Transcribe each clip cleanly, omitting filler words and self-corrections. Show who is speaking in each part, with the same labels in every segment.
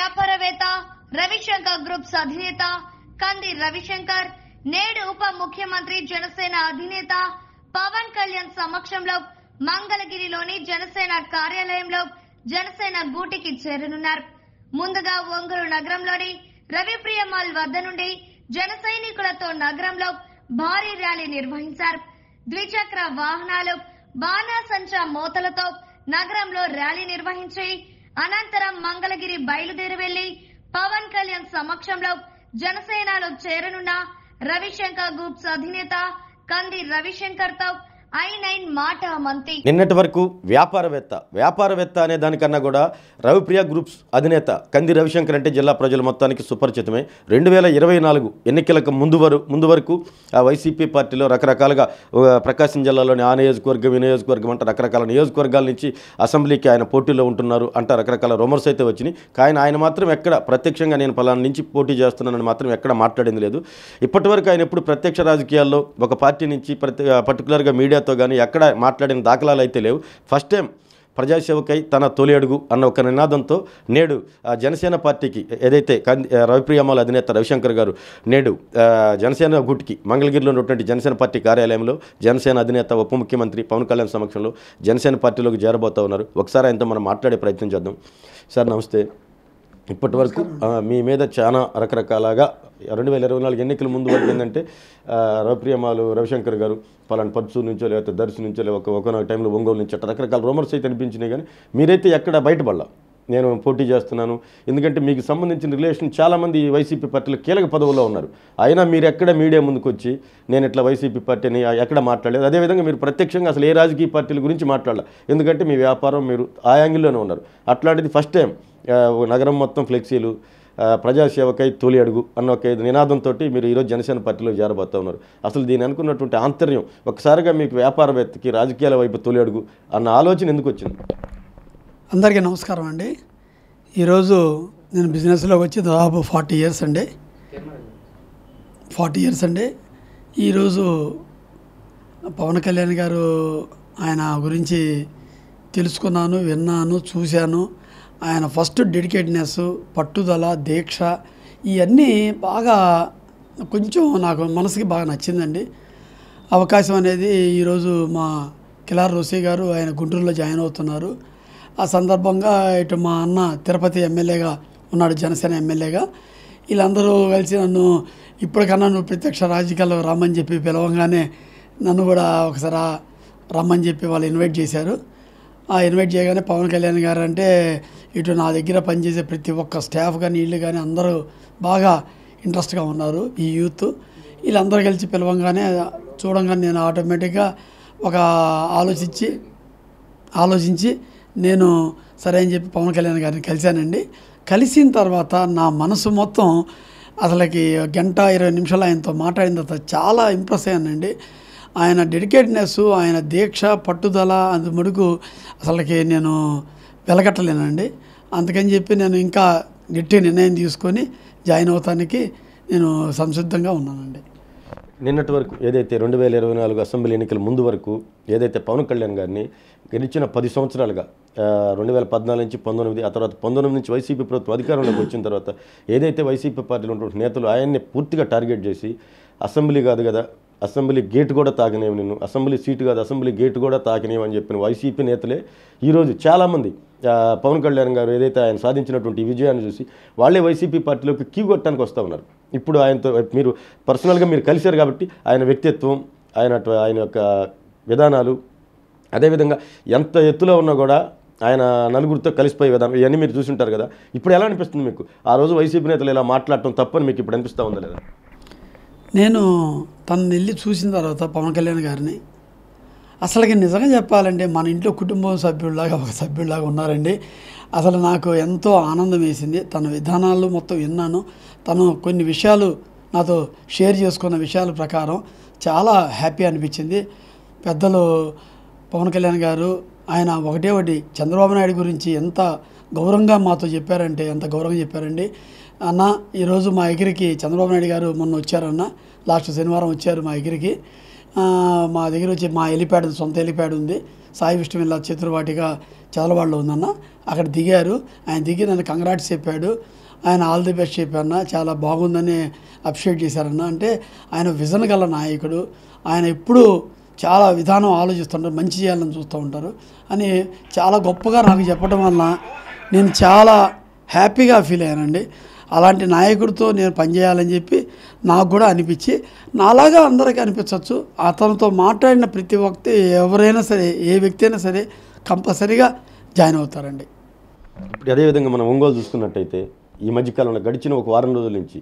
Speaker 1: వ్యాపారవేత్త రవిశంకర్ గ్రూప్స్ అధినేత కంది రవిశంకర్ నేడు ఉప ముఖ్యమంత్రి జనసేన అధినేత పవన్ కళ్యాణ్ సమక్షంలో మంగళగిరిలోని జనసేన కార్యాలయంలో జనసేన గూటికి చేరనున్నారు. ముందుగా ఒంగోలు నగరంలోని రవిప్రియ మాల్ వద్ద నుండి జన సైనికులతో నగరంలో భారీ ర్యాలీ నిర్వహించారు. ద్విచక్ర వాహనాలు బాణాసంచా మోతలతో నగరంలో ర్యాలీ నిర్వహించి అనంతరం మంగళగిరి బయలుదేరి వెళ్లి పవన్ కళ్యాణ్ సమక్షంలో జనసేనలో చేరనున్న రవిశంకర్ గ్రూప్స్ అధినేత కంది రవిశంకర్ తో I9 మాట మంతి.
Speaker 2: నిన్నటి వరకు వ్యాపారవేత్త అనే దానికన్నా కూడా రవిప్రియ గ్రూప్స్ అధినేత కంది రవిశంకర్ అంటే జిల్లా ప్రజల మొత్తానికి సుపరిచితమే. 2024 ఎన్నికలకు ముందు వరకు వైసీపీ పార్టీలో రకరకాలుగా ప్రకాశం జిల్లాలోని ఆ నియోజకవర్గం అంటే రకరకాల నియోజకవర్గాల నుంచి అసెంబ్లీకి ఆయన పోటీలో ఉంటున్నారు అంటే రకరకాల రూమర్స్ అయితే వచ్చినాయి. కానీ ఆయన మాత్రం ఎక్కడ ప్రత్యక్షంగా నేను పలానా నుంచి పోటీ చేస్తున్నానని మాత్రం ఎక్కడ మాట్లాడింది లేదు. ఇప్పటి వరకు ఆయన ఎప్పుడు ప్రత్యక్ష రాజకీయాల్లో ఒక పార్టీ నుంచి పర్టికులర్గా మీడియాతో కానీ ఎక్కడ మాట్లాడిన దాఖలాలు అయితే లేవు. ఫస్ట్ టైం ప్రజాసేవకై తన తొలి అడుగు అన్న ఒక నినాదంతో నేడు జనసేన పార్టీకి ఏదైతే రవిప్రియమాల అధినేత రవిశంకర్ గారు నేడు జనసేన గుట్కి మంగళగిరిలో ఉన్నటువంటి జనసేన పార్టీ కార్యాలయంలో జనసేన అధినేత ఉప ముఖ్యమంత్రి పవన్ కళ్యాణ్ సమక్షంలో జనసేన పార్టీలోకి చేరబోతూ ఉన్నారు. ఒకసారి ఆయనతో మనం మాట్లాడే ప్రయత్నం చేద్దాం. సార్ నమస్తే. ఇప్పటి వరకు మీ మీద చాలా రకరకాలుగా 2024 ఎన్నికల ముందు వరకు ఏంటంటే రవిప్రియమాలు రవిశంకర్ గారు పలానా పర్చూరు నుంచో లేకపోతే దర్శి నుంచో లేకపోతే ఒకనొక టైంలో ఒంగోలు నుంచి అట్లా రకరకాల రూమర్స్ అయితే అనిపించినాయి. కానీ మీరైతే ఎక్కడ బయటపడలా నేను పోటీ చేస్తున్నాను, ఎందుకంటే మీకు సంబంధించిన రిలేషన్ చాలామంది వైసీపీ పార్టీలో కీలక పదవుల్లో ఉన్నారు. అయినా మీరు ఎక్కడ మీడియా ముందుకు వచ్చి నేను ఇట్లా వైసీపీ పార్టీని ఎక్కడ మాట్లాడలేదు. అదేవిధంగా మీరు ప్రత్యక్షంగా అసలు ఏ రాజకీయ పార్టీల గురించి మాట్లాడాలి, ఎందుకంటే మీ వ్యాపారం మీరు ఆ యాంగిల్లోనే ఉన్నారు. అట్లాంటిది ఫస్ట్ టైం నగరం మొత్తం ఫ్లెక్సీలు ప్రజాసేవకై తొలి అడుగు అన్న ఒక నినాదంతో మీరు ఈరోజు జనసేన పార్టీలో చేరబోతూ ఉన్నారు. అసలు దీని అనుకున్నటువంటి ఆంతర్యం ఒకసారిగా మీకు వ్యాపారవేత్తకి రాజకీయాల వైపు తొలి అడుగు అన్న ఆలోచన ఎందుకు వచ్చింది?
Speaker 3: అందరికీ నమస్కారం అండి. ఈరోజు నేను బిజినెస్లోకి వచ్చి దాదాపు 40 ఇయర్స్ అండి. ఈరోజు పవన్ కళ్యాణ్ గారు ఆయన గురించి తెలుసుకున్నాను, విన్నాను, చూశాను. ఆయన ఫస్ట్ డెడికేట్నెస్, పట్టుదల, దీక్ష ఇవన్నీ బాగా కొంచెం నాకు మనసుకి బాగా నచ్చిందండి. అవకాశం అనేది ఈరోజు మా కిలార్ రోసీ గారు ఆయన గుంటూరులో జాయిన్ అవుతున్నారు. ఆ సందర్భంగా ఇటు మా అన్న తిరుపతి ఎమ్మెల్యేగా ఉన్నాడు, జనసేన ఎమ్మెల్యేగా. వీళ్ళందరూ కలిసి నన్ను ఇప్పటికన్నా నువ్వు ప్రత్యక్ష రాజకీయాల్లో రమ్మని చెప్పి పిలవంగానే నన్ను కూడా ఒకసారి రమ్మని చెప్పి వాళ్ళు ఇన్వైట్ చేశారు. ఆ ఇన్వైట్ చేయగానే పవన్ కళ్యాణ్ గారు అంటే ఇటు నా దగ్గర పనిచేసే ప్రతి ఒక్క స్టాఫ్ కానీ వీళ్ళు కానీ అందరూ బాగా ఇంట్రెస్ట్గా ఉన్నారు. ఈ యూత్ వీళ్ళందరూ కలిసి పిలవంగానే చూడంగానే నేను ఆటోమేటిక్గా ఒక ఆలోచించి నేను సరే అని చెప్పి పవన్ కళ్యాణ్ గారిని కలిశానండి. కలిసిన తర్వాత నా మనసు మొత్తం అసలుకి 1-20 నిమిషాలు ఆయనతో మాట్లాడిన తర్వాత చాలా ఇంప్రెస్ అయ్యానండి. ఆయన డెడికేట్నెస్, ఆయన దీక్ష, పట్టుదల అది మటుకు అసలుకి నేను వెలగట్టలేనండి. అందుకని చెప్పి నేను ఇంకా గట్టి నిర్ణయం తీసుకొని జాయిన్ అవటానికి నేను సంసిద్ధంగా ఉన్నానండి.
Speaker 2: నిన్నటి వరకు ఏదైతే 2024 అసెంబ్లీ ఎన్నికల ముందు వరకు ఏదైతే పవన్ కళ్యాణ్ గారిని గెలిచిన 10 సంవత్సరాలుగా 2014 నుంచి 19, ఆ తర్వాత 19 నుంచి వైసీపీ ప్రభుత్వం అధికారంలోకి వచ్చిన తర్వాత ఏదైతే వైసీపీ పార్టీలో ఉన్నటువంటి నేతలు ఆయన్ని పూర్తిగా టార్గెట్ చేసి అసెంబ్లీ కాదు కదా, అసెంబ్లీ గేట్ కూడా తాకినేవి, నిన్ను అసెంబ్లీ సీటు కాదు అసెంబ్లీ గేట్ కూడా తాకినేవి అని చెప్పిన వైసీపీ నేతలే ఈరోజు చాలామంది పవన్ కళ్యాణ్ గారు ఏదైతే ఆయన సాధించినటువంటి విజయాన్ని చూసి వాళ్ళే వైసీపీ పార్టీలోకి కీ కొట్టడానికి వస్తూ ఉన్నారు. ఇప్పుడు ఆయనతో మీరు పర్సనల్గా మీరు కలిశారు కాబట్టి ఆయన వ్యక్తిత్వం, ఆయన యొక్క విధానాలు, అదేవిధంగా ఎంత ఎత్తులో ఉన్నా కూడా ఆయన నలుగురితో కలిసిపోయే విధానం ఇవన్నీ మీరు చూసుంటారు కదా. ఇప్పుడు ఎలా అనిపిస్తుంది మీకు? ఆ రోజు వైసీపీ నేతలు ఇలా మాట్లాడటం తప్పని మీకు ఇప్పుడు అనిపిస్తూ ఉందా లేదా?
Speaker 3: నేను తనని వెళ్ళి చూసిన తర్వాత పవన్ కళ్యాణ్ గారిని అసలుకి నిజంగా చెప్పాలంటే మన ఇంట్లో కుటుంబ సభ్యుల్లాగా ఒక సభ్యుల్లాగా ఉన్నారండి. అసలు నాకు ఎంతో ఆనందం వేసింది. తన విధానాలు మొత్తం విన్నాను. తను కొన్ని విషయాలు నాతో షేర్ చేసుకున్న విషయాల ప్రకారం చాలా హ్యాపీ అనిపించింది. పెద్దలు పవన్ కళ్యాణ్ గారు ఆయన ఒకటి చంద్రబాబు నాయుడు గురించి ఎంత గౌరవంగా మాతో చెప్పారంటే ఎంత గౌరవంగా చెప్పారండి. అన్న ఈరోజు మా దగ్గరికి చంద్రబాబు నాయుడు గారు మొన్న వచ్చారన్న, లాస్ట్ శనివారం వచ్చారు మా దగ్గరికి. మా దగ్గర వచ్చి మా హెలిప్యాడ్ సొంత హెలిప్యాడ్ ఉంది, సాయి విష్ణు విల్లా చేతులవాటిగా చదలవాడలో ఉందన్న. అక్కడ దిగారు. ఆయన దిగి నన్ను కంగ్రాట్స్ చెప్పాడు. ఆయన ఆల్ ది బెస్ట్ చెప్పారన్న, చాలా బాగుందని అప్రిషియేట్ చేశారన్న. అంటే ఆయన విజన్ గల నాయకుడు, ఆయన ఎప్పుడూ చాలా విధానం ఆలోచిస్తుంటారు, మంచి చేయాలని చూస్తూ ఉంటారు అని చాలా గొప్పగా నాకు చెప్పడం వల్ల నేను చాలా హ్యాపీగా ఫీల్ అయ్యానండి. అలాంటి నాయకుడితో నేను పనిచేయాలని చెప్పి నాకు కూడా అనిపించి, నాలాగా అందరికీ అనిపించవచ్చు. అతనితో మాట్లాడిన ప్రతి వ్యక్తి ఎవరైనా సరే, ఏ వ్యక్తి అయినా సరే కంపల్సరీగా జాయిన్ అవుతారండి.
Speaker 2: ఇప్పుడు అదేవిధంగా మనం ఒంగోలు చూసుకున్నట్టయితే ఈ మధ్యకాలంలో గడిచిన ఒక వారం రోజుల నుంచి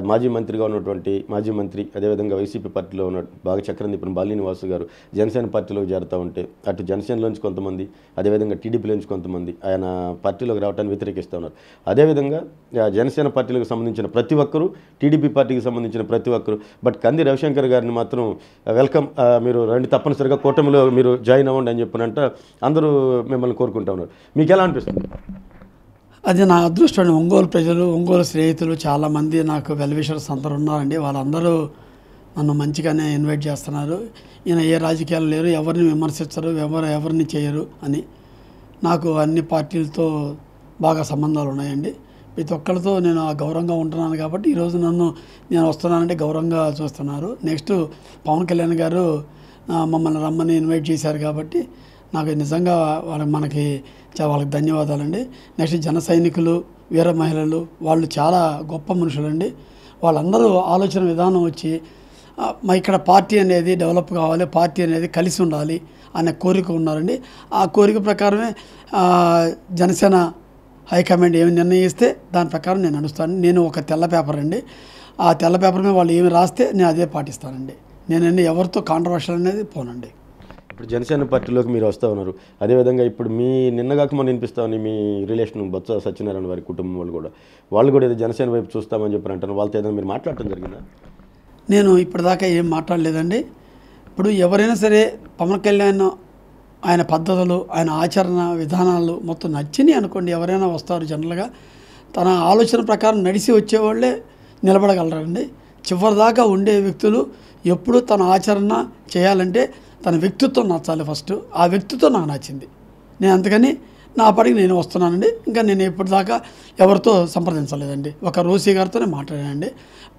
Speaker 2: మాజీ మంత్రిగా ఉన్నటువంటి మాజీ మంత్రి, అదేవిధంగా వైసీపీ పార్టీలో ఉన్న బాగా చక్రం తిప్పిన బాలినేని వాసు గారు జనసేన పార్టీలోకి చేరుతూ ఉంటే, అటు జనసేనలోంచి కొంతమంది, అదేవిధంగా టీడీపీలోంచి కొంతమంది ఆయన పార్టీలోకి రావడానికి వ్యతిరేకిస్తూ ఉన్నారు. అదేవిధంగా జనసేన పార్టీలకు సంబంధించిన ప్రతి ఒక్కరూ, టీడీపీ పార్టీకి సంబంధించిన ప్రతి ఒక్కరు, బట్ కంది రవిశంకర్ గారిని మాత్రం వెల్కమ్, మీరు రండి, తప్పనిసరిగా కూటమిలో మీరు జాయిన్ అవ్వండి అని చెప్పినంట అందరూ మిమ్మల్ని కోరుకుంటూ ఉన్నారు. మీకు ఎలా అనిపిస్తుంది?
Speaker 3: అది నా అదృష్టం. ఒంగోలు ప్రజలు, ఒంగోలు స్నేహితులు చాలామంది నాకు వెల్ విషర్స్ అందరూ ఉన్నారండి. వాళ్ళందరూ నన్ను మంచిగానే ఇన్వైట్ చేస్తున్నారు. ఈయన ఏ రాజకీయాలు లేరు, ఎవరిని విమర్శించరు, ఎవరిని చేయరు అని. నాకు అన్ని పార్టీలతో బాగా సంబంధాలు ఉన్నాయండి. ప్రతి ఒక్కరితో నేను గౌరవంగా ఉంటున్నాను కాబట్టి ఈరోజు నేను వస్తున్నానంటే గౌరవంగా చూస్తున్నారు. నెక్స్ట్ పవన్ కళ్యాణ్ గారు మమ్మల్ని రమ్మని ఇన్వైట్ చేశారు కాబట్టి నాకు నిజంగా వాళ్ళకి ధన్యవాదాలండి. నెక్స్ట్ జన సైనికులు, వీర మహిళలు, వాళ్ళు చాలా గొప్ప మనుషులండి. వాళ్ళందరూ ఆలోచన విధానం వచ్చి ఇక్కడ పార్టీ అనేది డెవలప్ కావాలి, పార్టీ అనేది కలిసి ఉండాలి అనే కోరిక ఉన్నారండి. ఆ కోరిక ప్రకారమే జనసేన హైకమాండ్ ఏమి నిర్ణయిస్తే దాని ప్రకారం నేను నడుస్తాను. నేను ఒక తెల్ల పేపర్ అండి. ఆ తెల్ల పేపర్ మీద వాళ్ళు ఏమి రాస్తే నేను అదే పాటిస్తానండి. నేనండి ఎవరితో కాంట్రవర్షియల్ అనేది పోనండి.
Speaker 2: ఇప్పుడు జనసేన పార్టీలోకి మీరు వస్తూ ఉన్నారు. అదేవిధంగా ఇప్పుడు మీ నిన్నగాక మనం వినిపిస్తా ఉంది, మీ రిలేషన్ బొత్స సత్యనారాయణ వారి కుటుంబం వాళ్ళు కూడా ఏదో జనసేన వైపు చూస్తామని చెప్పి అంటారు. వాళ్ళతో ఏదైనా మీరు మాట్లాడటం జరిగిందా?
Speaker 3: నేను ఇప్పటిదాకా ఏం మాట్లాడలేదండి. ఇప్పుడు ఎవరైనా సరే పవన్ కళ్యాణ్ ఆయన పద్ధతులు, ఆయన ఆచరణ విధానాలు మొత్తం నచ్చినాయి అనుకోండి, ఎవరైనా వస్తారు. జనరల్గా తన ఆలోచన ప్రకారం నడిచి వచ్చేవాళ్ళే నిలబడగలరండి. చివరిదాకా ఉండే వ్యక్తులు ఎప్పుడు తన ఆచరణ చేయాలంటే తన వ్యక్తిత్వం నచ్చాలి ఫస్ట్. ఆ వ్యక్తిత్వం నాకు నచ్చింది. నేను అందుకని నా పడికి నేను వస్తున్నానండి. ఇంకా నేను ఇప్పటిదాకా ఎవరితో సంప్రదించలేదండి. ఒక రోసీ గారితోనే మాట్లాడానండి.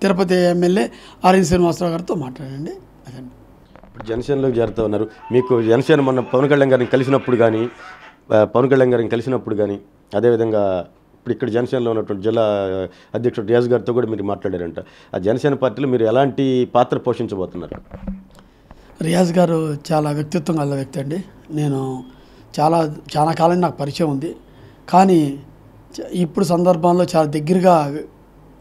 Speaker 3: తిరుపతి ఎమ్మెల్యే ఆర్ఎన్ శ్రీనివాసరావు గారితో మాట్లాడండి. అదండి.
Speaker 2: ఇప్పుడు జనసేనలోకి చేరుతూ ఉన్నారు. మీకు జనసేన మొన్న పవన్ కళ్యాణ్ గారిని కలిసినప్పుడు కానీ అదేవిధంగా ఇప్పుడు ఇక్కడ జనసేనలో ఉన్నటువంటి జిల్లా అధ్యక్షుడు రియాజ్ గారితో కూడా మీరు మాట్లాడారంట. ఆ జనసేన పార్టీలో మీరు ఎలాంటి పాత్ర పోషించబోతున్నారు?
Speaker 3: రియాజ్ గారు చాలా వ్యక్తిత్వం గల వ్యక్తి అండి. నేను చాలా కాలం నాకు పరిచయం ఉంది. కానీ ఇప్పుడు సందర్భంలో చాలా దగ్గరగా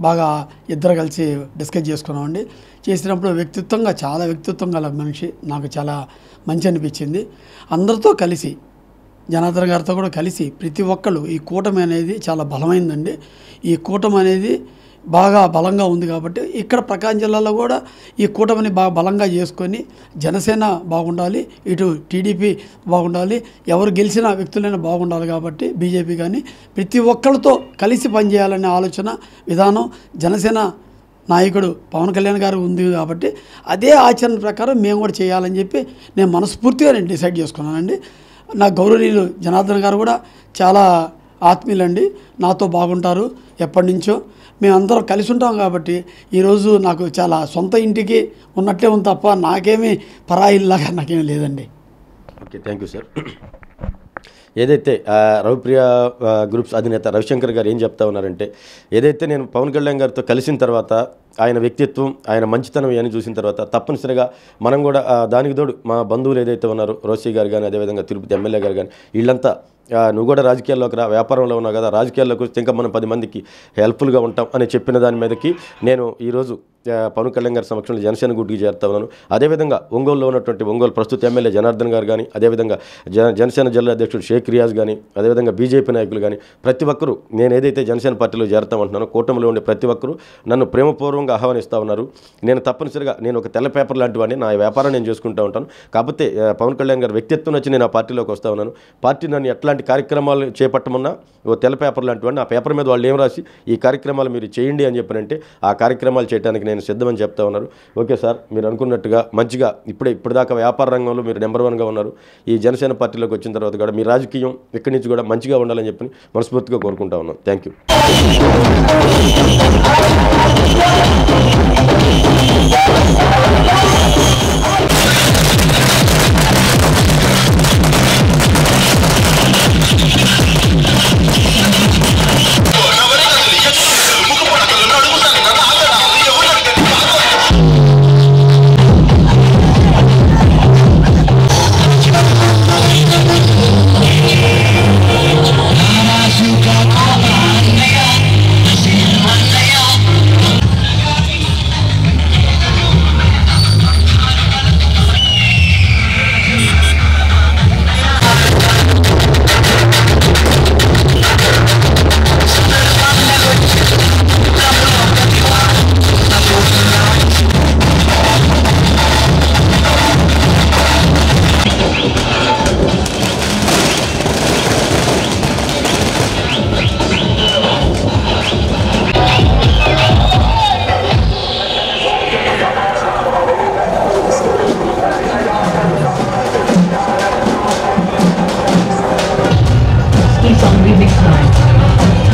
Speaker 3: బాగా ఇద్దరు కలిసి డిస్కస్ చేసుకున్నామండి. చేసినప్పుడు చాలా వ్యక్తిత్వం గల మనిషి, నాకు చాలా మంచి అనిపించింది. అందరితో కలిసి, జనార్దన్ గారితో కూడా కలిసి ప్రతి ఒక్కళ్ళు, ఈ కూటమి అనేది చాలా బలమైందండి. ఈ కూటమి అనేది బాగా బలంగా ఉంది కాబట్టి ఇక్కడ ప్రకాశం జిల్లాలో కూడా ఈ కూటమిని బాగా బలంగా చేసుకొని జనసేన బాగుండాలి, ఇటు టీడీపీ బాగుండాలి, ఎవరు గెలిచిన వ్యక్తులైనా బాగుండాలి. కాబట్టి బీజేపీ కానీ ప్రతి ఒక్కరితో కలిసి పనిచేయాలనే ఆలోచన విధానం జనసేన నాయకుడు పవన్ కళ్యాణ్ గారు ఉంది కాబట్టి అదే ఆచరణ ప్రకారం మేము కూడా చేయాలని చెప్పి నేను మనస్ఫూర్తిగా డిసైడ్ చేసుకున్నానండి. నా గౌరవనీయులు జనార్దన్ గారు కూడా చాలా ఆత్మీయులండి, నాతో బాగుంటారు ఎప్పటి నుంచో. మేమందరం కలిసి ఉంటాం కాబట్టి ఈరోజు నాకు చాలా సొంత ఇంటికి ఉన్నట్లే ఉంది తప్ప నాకేమీ పరాయిల్లాగా నాకేమీ లేదండి.
Speaker 2: Okay, thank you sir. ఏదైతే రవిప్రియ గ్రూప్స్ అధినేత రవిశంకర్ గారు ఏం చెప్తా ఉన్నారంటే, ఏదైతే నేను పవన్ కళ్యాణ్ గారితో కలిసిన తర్వాత ఆయన వ్యక్తిత్వం, ఆయన మంచితనం ఇవన్నీ చూసిన తర్వాత తప్పనిసరిగా మనం కూడా దానికి తోడు మా బంధువులు ఏదైతే ఉన్నారో రోసీ గారు కానీ, అదేవిధంగా తిరుపతి ఎమ్మెల్యే గారు కానీ, వీళ్ళంతా నువ్వు కూడా రాజకీయాల్లోకి రా, వ్యాపారంలో ఉన్నావు కదా, రాజకీయాల్లోకి వస్తే ఇంకా మనం 10 మందికి హెల్ప్ఫుల్గా ఉంటాం అని చెప్పిన దాని మీదకి నేను ఈరోజు పవన్ కళ్యాణ్ గారి సమక్షంలో జనసేన గుడికి చేరుతా ఉన్నాను. అదేవిధంగా ఒంగోలులో ఉన్నటువంటి ఒంగోలు ప్రస్తుత ఎమ్మెల్యే జనార్దన్ గారు కానీ, అదేవిధంగా జనసేన జిల్లా అధ్యక్షుడు షేక్ రియాజ్ కానీ, అదేవిధంగా బీజేపీ నాయకులు కానీ ప్రతి ఒక్కరూ నేను ఏదైతే జనసేన పార్టీలో చేరుతామంటున్నానో కూటమిలో ఉండే ప్రతి ఒక్కరూ నన్ను ప్రేమపూర్వకంగా ఆహ్వానిస్తూ ఉన్నారు. నేను తప్పనిసరిగా నేను ఒక తెల్ల పేపర్ లాంటి వాడిని, నా వ్యాపారం నేను చేసుకుంటూ ఉంటాను. కాకపోతే పవన్ కళ్యాణ్ గారి వ్యక్తిత్వం వచ్చి నేను ఆ పార్టీలోకి వస్తూ ఉన్నాను. పార్టీ నన్ను ఎట్లాంటి కార్యక్రమాలు చేపట్టమన్నా ఓ తెల్ల పేపర్ లాంటి వాడిని, ఆ పేపర్ మీద వాళ్ళు ఏం రాసి ఈ కార్యక్రమాలు మీరు చేయండి అని చెప్పారంటే ఆ కార్యక్రమాలు చేయడానికి నేను సిద్ధమని చెప్తా ఉన్నారు. ఓకే సార్, మీరు అనుకున్నట్టుగా మంచిగా ఇప్పటిదాకా వ్యాపార రంగంలో మీరు నెంబర్ 1గా ఉన్నారు. ఈ జనసేన పార్టీలోకి వచ్చిన తర్వాత కూడా మీ రాజకీయం ఇక్కడి నుంచి కూడా మంచిగా ఉండాలని చెప్పి మనస్ఫూర్తిగా కోరుకుంటా ఉన్నాం. Thank you.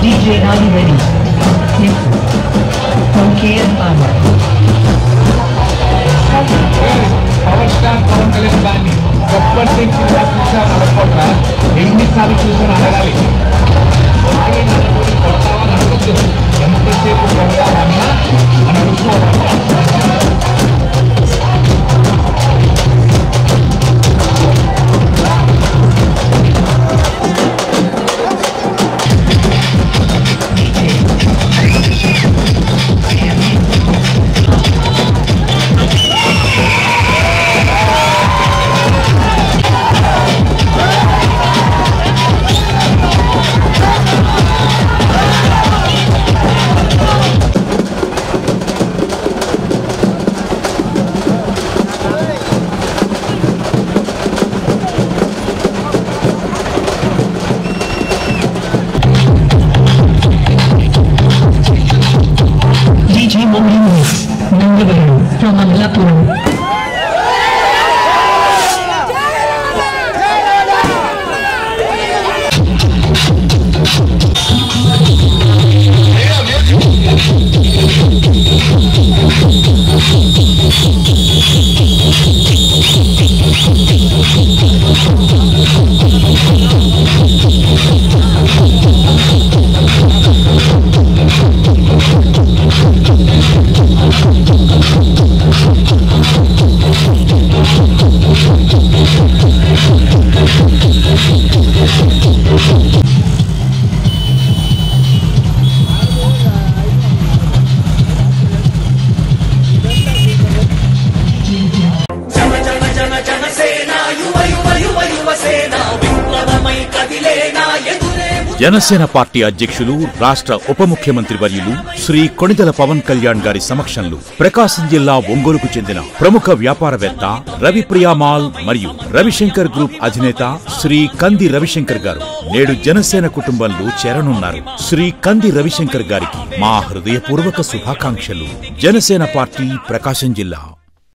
Speaker 4: DJ, are you ready? Yes. Okay, and power.
Speaker 5: Power star Pawan Kalyan గారిని గొప్పటి చూసాను అనుకుంటా, ఎన్నిసార్లు చూసాను అడగాలి. కొడతామని అడగద్దు, ఎంతసేపు కొడతామన్నా అని అనుకోవాలి.
Speaker 4: From Amalapur.
Speaker 6: జనసేన పార్టీ అధ్యక్షులు రాష్ట్ర ఉప ముఖ్యమంత్రి వర్యులు శ్రీ కొణిదెల పవన్ కళ్యాణ్ గారి సమక్షంలో ప్రకాశం జిల్లా ఒంగోలుకు చెందిన ప్రముఖ వ్యాపారవేత్త రవిప్రియ మాల్ మరియు రవిశంకర్ గ్రూప్ అధినేత శ్రీ కంది రవిశంకర్ గారు నేడు జనసేన కుటుంబంలో చేరనున్నారు. శ్రీ కంది రవిశంకర్ గారికి మా హృదయపూర్వక శుభాకాంక్షలు. జనసేన పార్టీ, ప్రకాశం జిల్లా.